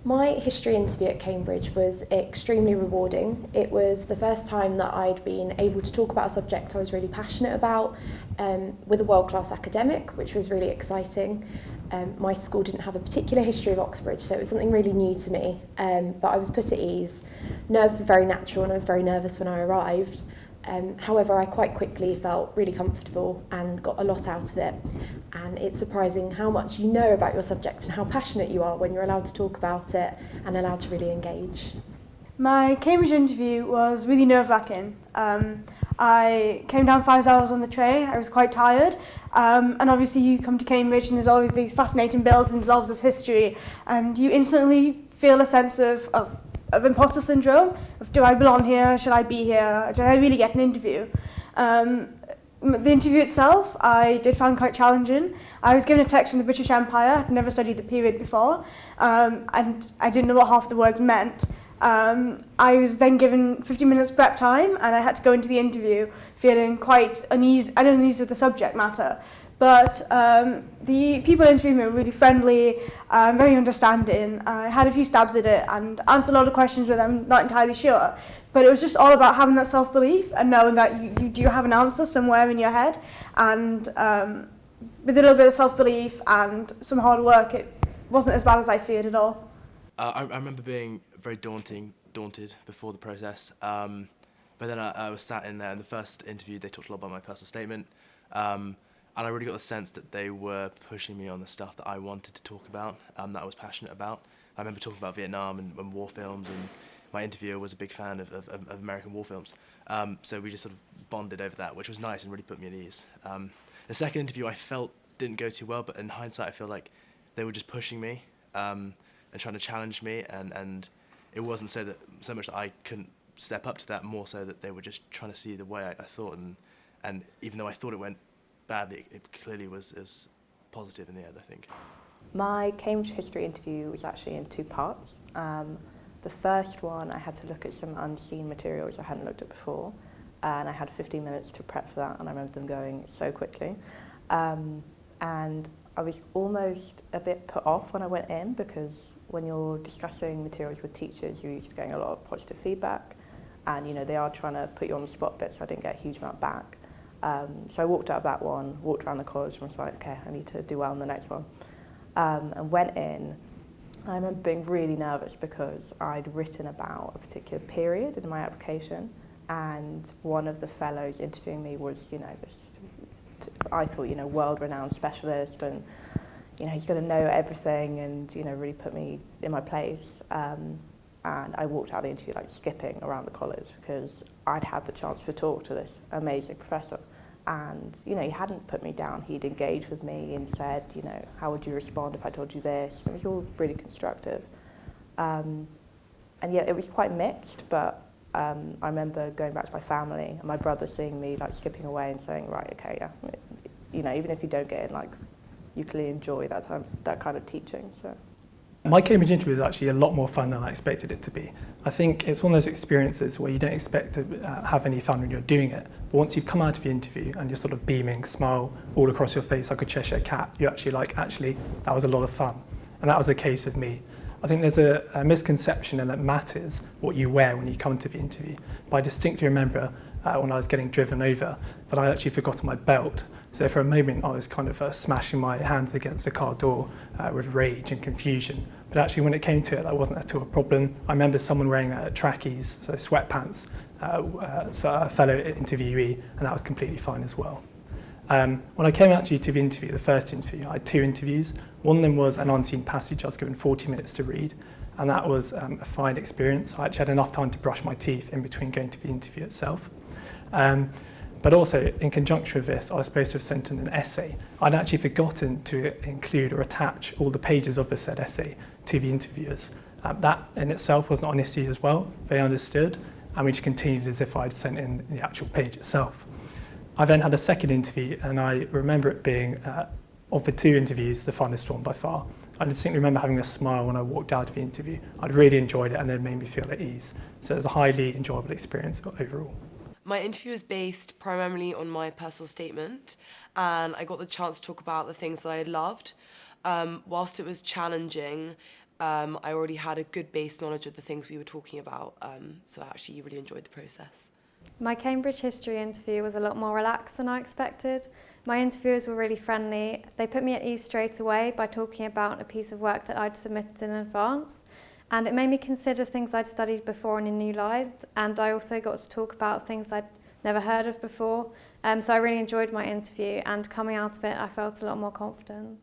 My history interview at Cambridge was extremely rewarding. It was the first time that I'd been able to talk about a subject I was really passionate about with a world-class academic, which was really exciting. My school didn't have a particular history of Oxbridge, so it was something really new to me, but I was put at ease. Nerves were very natural and I was very nervous when I arrived. However, I quite quickly felt really comfortable and got a lot out of it. And it's surprising how much you know about your subject and how passionate you are when you're allowed to talk about it and allowed to really engage. My Cambridge interview was really nerve-wracking. I came down 5 hours on the train, I was quite tired, and obviously you come to Cambridge and there's always these fascinating buildings, there's this history, and you instantly feel a sense of imposter syndrome, of do I belong here, should I be here, did I really get an interview? The interview itself I did find quite challenging. I was given a text from the British Empire, I'd never studied the period before, and I didn't know what half the words meant. I was then given 50 minutes prep time and I had to go into the interview feeling quite uneasy with the subject matter. But the people interviewing me were really friendly, very understanding. I had a few stabs at it and answered a lot of questions where I'm not entirely sure. But it was just all about having that self-belief and knowing that you do have an answer somewhere in your head. And with a little bit of self-belief and some hard work, it wasn't as bad as I feared at all. I remember being very daunted before the process. But then I was sat in there, and the first interview they talked a lot about my personal statement. And I really got the sense that they were pushing me on the stuff that I wanted to talk about, that I was passionate about. I remember talking about Vietnam and war films, and my interviewer was a big fan of American war films. So we just sort of bonded over that, which was nice and really put me at ease. The second interview I felt didn't go too well, but in hindsight I feel like they were just pushing me and trying to challenge me, and it wasn't so much that I couldn't step up to that, more so that they were just trying to see the way I thought, and even though I thought it went badly, it clearly was positive in the end, I think. My Cambridge history interview was actually in 2 parts. The first one, I had to look at some unseen materials I hadn't looked at before, and I had 15 minutes to prep for that, and I remember them going so quickly. And I was almost a bit put off when I went in, because when you're discussing materials with teachers, you're used to getting a lot of positive feedback, and they are trying to put you on the spot a bit, so I didn't get a huge amount back. So I walked out of that one, walked around the college and was like, okay, I need to do well in the next one. And went in. I remember being really nervous because I'd written about a particular period in my application, and one of the fellows interviewing me was, this, I thought, world-renowned specialist, and, he's going to know everything and, really put me in my place. And I walked out of the interview like skipping around the college because I'd had the chance to talk to this amazing professor. And, he hadn't put me down. He'd engaged with me and said, how would you respond if I told you this? And it was all really constructive. And yeah, it was quite mixed, but I remember going back to my family and my brother seeing me like skipping away and saying, right, okay, yeah, even if you don't get in, like, you clearly enjoy that kind of teaching, so. My Cambridge interview was actually a lot more fun than I expected it to be. I think it's one of those experiences where you don't expect to have any fun when you're doing it, but once you've come out of the interview and you're sort of beaming, smile all across your face like a Cheshire cat, you're actually like, actually, that was a lot of fun. And that was the case with me. I think there's a misconception and that matters what you wear when you come to the interview. But I distinctly remember when I was getting driven over that I actually forgot my belt. So for a moment I was kind of smashing my hands against the car door with rage and confusion. But actually when it came to it, that wasn't at all a problem. I remember someone wearing trackies, so sweatpants, so a fellow interviewee, and that was completely fine as well. When I came actually to the interview, the first interview, I had 2 interviews. One of them was an unseen passage I was given 40 minutes to read, and that was a fine experience. I actually had enough time to brush my teeth in between going to the interview itself. But also, in conjunction with this, I was supposed to have sent in an essay. I'd actually forgotten to include or attach all the pages of the said essay to the interviewers. That in itself was not an issue as well. They understood, and we just continued as if I'd sent in the actual page itself. I then had a second interview, and I remember it being, of the 2 interviews, the funnest one by far. I distinctly remember having a smile when I walked out of the interview. I'd really enjoyed it, and it made me feel at ease. So it was a highly enjoyable experience overall. My interview was based primarily on my personal statement, and I got the chance to talk about the things that I loved. Whilst it was challenging, I already had a good base knowledge of the things we were talking about, so I actually really enjoyed the process. My Cambridge history interview was a lot more relaxed than I expected. My interviewers were really friendly. They put me at ease straight away by talking about a piece of work that I'd submitted in advance, and it made me consider things I'd studied before in a new light, and I also got to talk about things I'd never heard of before. So I really enjoyed my interview, and coming out of it I felt a lot more confident.